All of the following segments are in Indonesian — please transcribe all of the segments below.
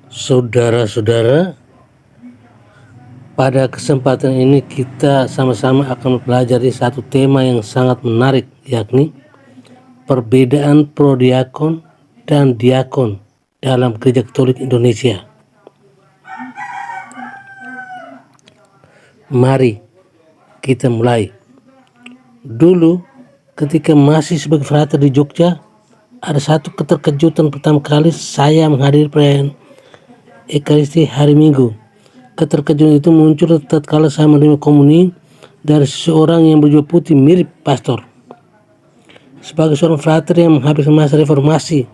Saudara-saudara, pada kesempatan ini kita sama-sama akan mempelajari satu tema yang sangat menarik, yakni perbedaan prodiakon dan diakon dalam Gereja Katolik Indonesia. Mari kita mulai. Dulu ketika masih sebagai frater di Jogja, ada satu keterkejutan pertama kali saya menghadiri perayaan Ekaristi hari Minggu. Keterkejutan itu muncul tatkala saya menerima komuni dari seorang yang berjubah putih mirip pastor. Sebagai seorang frater yang menghabiskan masa reformasi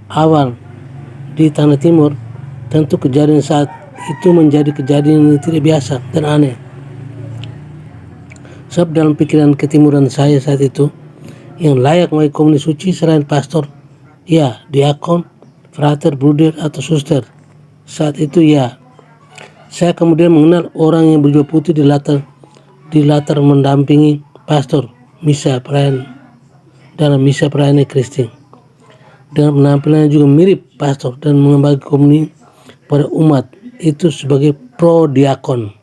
awal di Tanah Timur, tentu kejadian saat itu menjadi kejadian yang tidak biasa dan aneh. Sebab dalam pikiran ketimuran saya saat itu, yang layak menjadi komuni suci selain pastor, ya diakon, frater, bruder atau suster. Saat itu ya, saya kemudian mengenal orang yang berjubah putih di latar mendampingi pastor dalam misa perayaan Ekaristi. Dengan penampilannya juga mirip pastor dan mengembagi komuni pada umat itu sebagai prodiakon.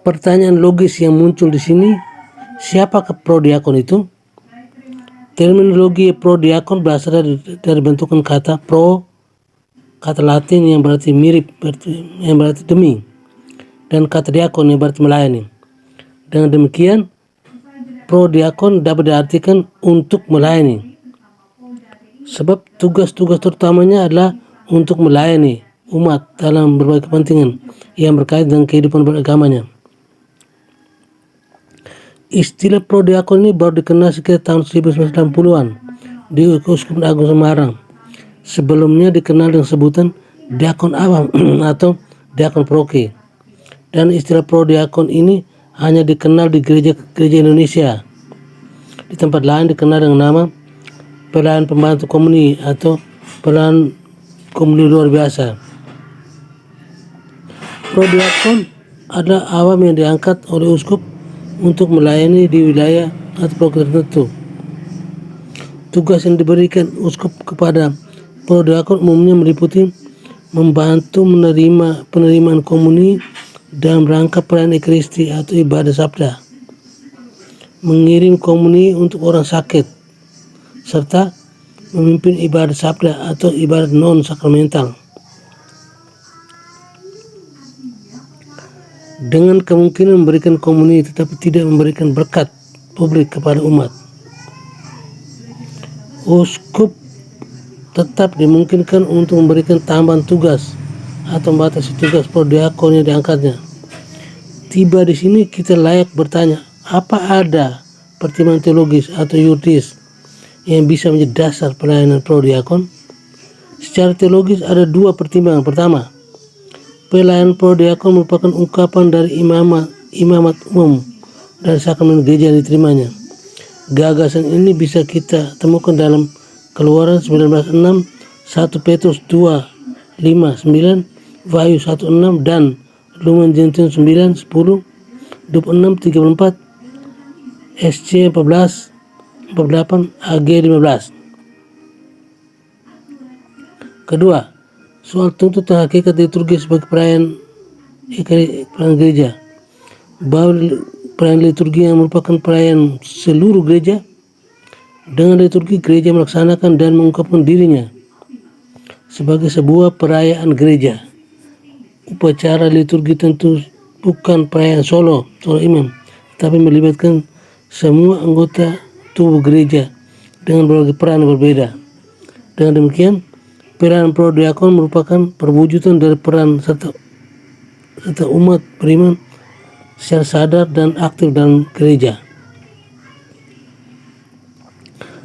Pertanyaan logis yang muncul di sini, siapakah prodiakon itu? Terminologi prodiakon berasal dari bentukan kata pro, kata Latin yang berarti mirip, yang berarti demi, dan kata diakon yang berarti melayani. Dengan demikian, prodiakon dapat diartikan untuk melayani. Sebab tugas-tugas terutamanya adalah untuk melayani umat dalam berbagai kepentingan yang berkaitan dengan kehidupan beragamanya. Istilah prodiakon ini baru dikenal sekitar tahun 1990-an di Uskupan Agung Semarang. Sebelumnya dikenal dengan sebutan diakon awam atau diakon paroki. Dan istilah prodiakon ini hanya dikenal di gereja Indonesia. Di tempat lain dikenal dengan nama pelayan pembantu komuni atau pelayan komuni luar biasa. Prodiakon adalah awam yang diangkat oleh uskup untuk melayani di wilayah atau program tertentu. Tugas yang diberikan uskup kepada prodiakon umumnya meliputi membantu penerimaan komuni dalam rangka perayaan Ekaristi atau ibadah sabda, mengirim komuni untuk orang sakit, serta memimpin ibadah sabda atau ibadah non-sakramental. Dengan kemungkinan memberikan komuni tetapi tidak memberikan berkat publik kepada umat. Uskup tetap dimungkinkan untuk memberikan tambahan tugas atau membatasi tugas prodiakon yang diangkatnya. Tiba di sini kita layak bertanya, apa ada pertimbangan teologis atau yuridis yang bisa menjadi dasar pelayanan prodiakon? Secara teologis ada dua pertimbangan. Pertama, pelayanan prodiakon merupakan ungkapan dari imamat umum dan sakramen gereja yang diterimanya. Gagasan ini bisa kita temukan dalam Keluaran 19:6, 1 Petrus 2:5-9, Wahyu 1:6 dan Lumen Gentium 9:10, 26:34, SC 14:48, AG 15. Kedua, soal tuntutan hakikat liturgi sebagai perayaan gereja, bahwa perayaan liturgi yang merupakan perayaan seluruh gereja. Dengan liturgi gereja melaksanakan dan mengungkapkan dirinya sebagai sebuah perayaan gereja. Upacara liturgi tentu bukan perayaan solo imam, tapi melibatkan semua anggota tubuh gereja dengan berbagai peran berbeda. Dengan demikian, peran prodiakon merupakan perwujudan dari peran serta umat beriman secara sadar dan aktif dalam gereja.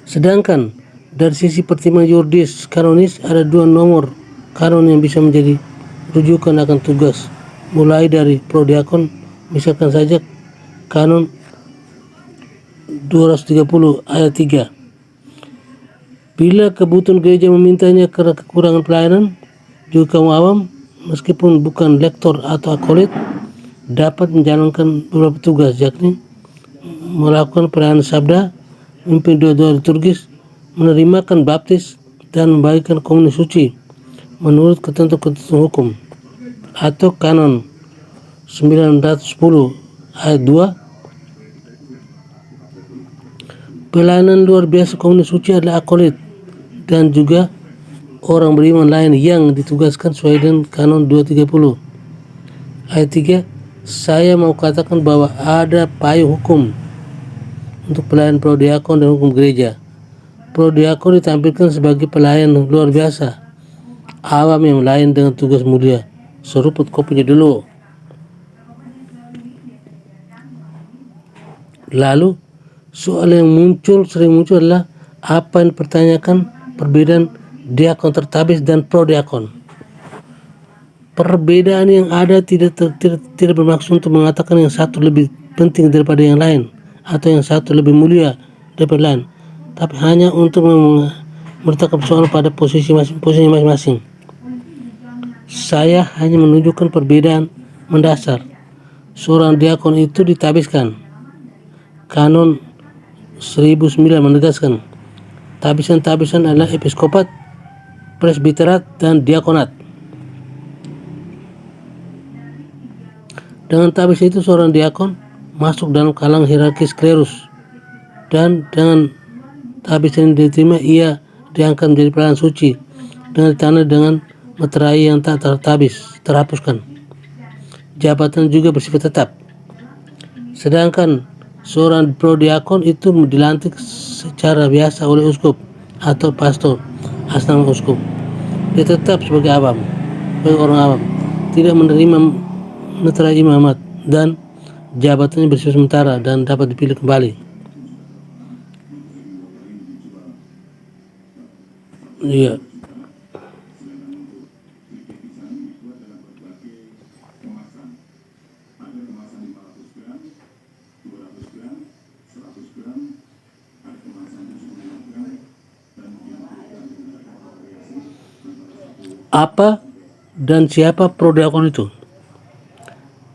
Sedangkan dari sisi pertimbangan yuridis kanonis ada dua nomor kanon yang bisa menjadi rujukan akan tugas, mulai dari prodiakon, misalkan saja kanon 230 ayat 3. Bila kebutuhan gereja memintanya karena kekurangan pelayanan, juga kaum awam, meskipun bukan lektor atau akolit, dapat menjalankan beberapa tugas, yakni melakukan perayaan sabda, memimpin doa-doa liturgis, menerimakan baptis, dan membagikan komunitas suci menurut ketentuan hukum atau kanon 910 ayat 2. Pelayanan luar biasa komunitas suci adalah akolit dan juga orang beriman lain yang ditugaskan sesuai dengan kanon 230 ayat 3. Saya mau katakan bahwa ada payung hukum untuk pelayan prodiakon dan hukum gereja. Prodiakon ditampilkan sebagai pelayan luar biasa awam yang lain dengan tugas mulia. Seruput kopinya dulu. Lalu soal yang sering muncul adalah apa yang dipertanyakan perbedaan diakon tertabis dan prodiakon. Perbedaan yang ada tidak bermaksud untuk mengatakan yang satu lebih penting daripada yang lain atau yang satu lebih mulia daripada lain, tapi hanya untuk meletakkan persoalan pada posisi masing-masing. Saya hanya menunjukkan perbedaan mendasar. Seorang diakon itu ditabiskan. Kanon 1009 menegaskan tabisan-tabisan adalah episkopat, presbiterat, dan diakonat. Dengan tabis itu seorang diakon masuk dalam kalangan hierarkis klerus, dan dengan tabis yang diterima ia diangkat menjadi pelayan suci dengan ditanda dengan meterai yang tak terhapuskan. Jabatan juga bersifat tetap. Sedangkan seorang prodiakon itu dilantik secara biasa oleh uskup atau pastor atas nama uskup. Dia tetap sebagai orang awam, tidak menerima meterai imamat, dan jabatannya bersifat sementara dan dapat dipilih kembali. Iya. Apa dan siapa prodiakon itu?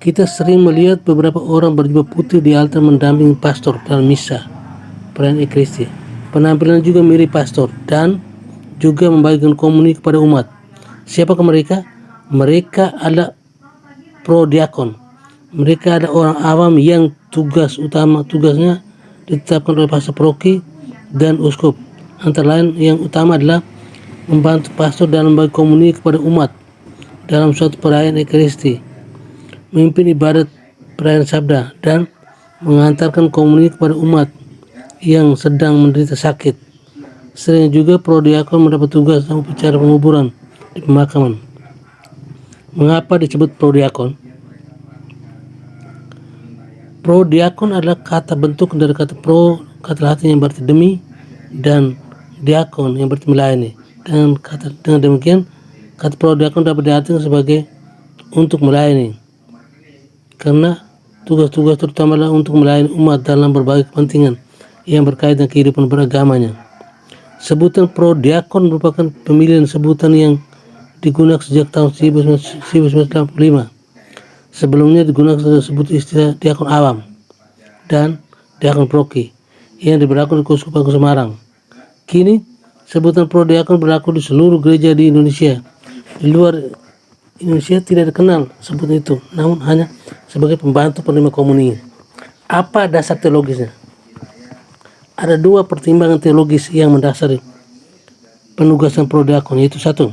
Kita sering melihat beberapa orang berjubah putih di altar mendampingi pastor dalam misa perayaan Ekaristi. Penampilan juga mirip pastor dan juga membagikan komuni kepada umat. Siapakah mereka? Mereka adalah prodiakon. Mereka adalah orang awam yang tugasnya ditetapkan oleh pastor paroki dan uskup. Antara lain yang utama adalah membantu pastor dalam membagi komuni kepada umat dalam suatu perayaan Ekaristi, memimpin ibadat perayaan sabda, dan mengantarkan komuni kepada umat yang sedang menderita sakit. Sering juga prodiakon mendapat tugas dalam upacara penguburan di pemakaman. Mengapa disebut prodiakon? Prodiakon adalah kata bentuk dari kata pro, kata Latin yang berarti demi, dan diakon yang berarti melayani. Dengan demikian, kata prodiakon dapat diartikan sebagai untuk melayani, karena tugas-tugas terutama adalah untuk melayani umat dalam berbagai kepentingan yang berkaitan dengan kehidupan beragamanya. Sebutan prodiakon merupakan pemilihan sebutan yang digunakan sejak tahun 1985. Sebelumnya digunakan disebut istilah diakon awam dan diakon paroki yang berlaku di Keuskupan Semarang. Kini sebutan prodiakon berlaku di seluruh gereja di Indonesia. Di luar Indonesia tidak dikenal sebutan itu, namun hanya sebagai pembantu penerima komuni. Apa dasar teologisnya? Ada dua pertimbangan teologis yang mendasari penugasan prodiakon, yaitu satu,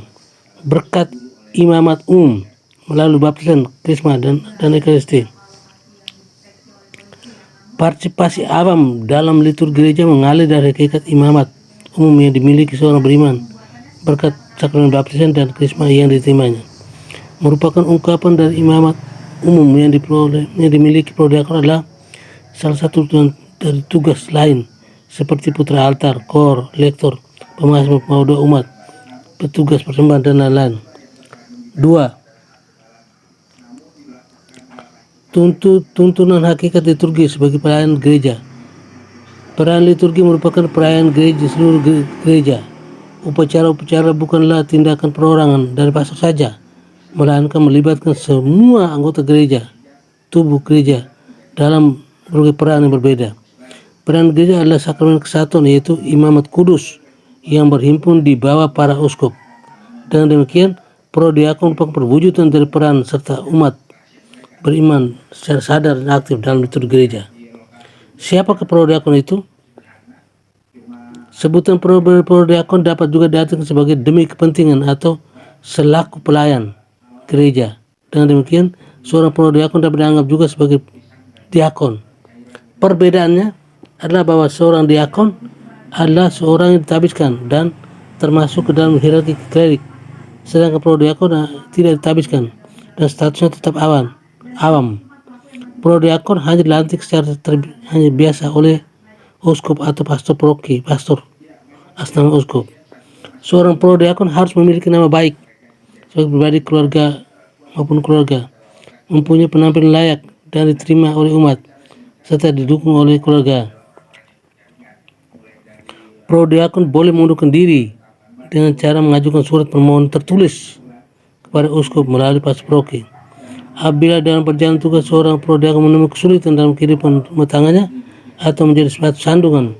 berkat imamat umum melalui baptisan, krisma, dan Ekaristi. Partisipasi awam dalam liturgi gereja mengalir dari hakikat imamat umum yang dimiliki seorang beriman berkat sakramen baptisan dan krisma yang diterimanya. Merupakan ungkapan dari imamat umum yang dimiliki prodiakon adalah salah satu dari tugas lain seperti putra altar, kor, lektor, pemazmur, pemaudua umat, petugas persembahan, dan lain-lain. 2. Tuntunan hakikat liturgi sebagai perayaan gereja. Perayaan liturgi merupakan perayaan gereja seluruh gereja. Upacara-upacara bukanlah tindakan perorangan dari pastor saja, melainkan melibatkan semua anggota gereja, tubuh gereja dalam berbagai peran yang berbeda. Peran gereja adalah sakramen kesatuan, yaitu imamat kudus yang berhimpun di bawah para uskup. Dengan demikian, prodiakon merupakan perwujudan dari peran serta umat beriman secara sadar dan aktif dalam liturgi gereja. Siapakah prodiakon itu? Sebutan prodiakon dapat juga diartikan sebagai demi kepentingan atau selaku pelayan gereja. Dengan demikian, seorang prodiakon dapat dianggap juga sebagai diakon. Perbedaannya adalah bahwa seorang diakon adalah seorang yang ditabiskan dan termasuk ke dalam hierarki klerik, sedangkan prodiakon tidak ditabiskan dan statusnya tetap awam. Prodiakon hanya dilantik secara hanya biasa oleh uskup atau pastor paroki, pastor atas nama uskup. Seorang prodiakon harus memiliki nama baik sebagai pribadi keluarga maupun keluarga, mempunyai penampilan layak dan diterima oleh umat, serta didukung oleh keluarga. Prodiakon boleh mengundurkan diri dengan cara mengajukan surat permohonan tertulis kepada uskup melalui pastor paroki. Apabila dalam perjalanan tugas seorang prodiakon menemui kesulitan dalam kehidupan rumah tangganya atau menjadi suatu sandungan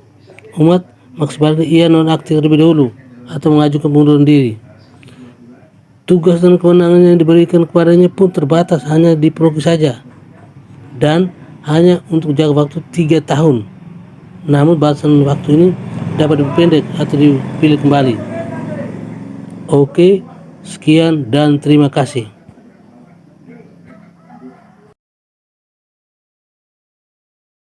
umat, maka sebaliknya ia nonaktif terlebih dahulu atau mengajukan pengunduran diri. Tugas dan kewenangan yang diberikan kepadanya pun terbatas hanya di paroki saja dan hanya untuk jangka waktu 3 tahun. Namun batasan waktu ini dapat diperpendek atau dipilih kembali. Oke, sekian dan terima kasih.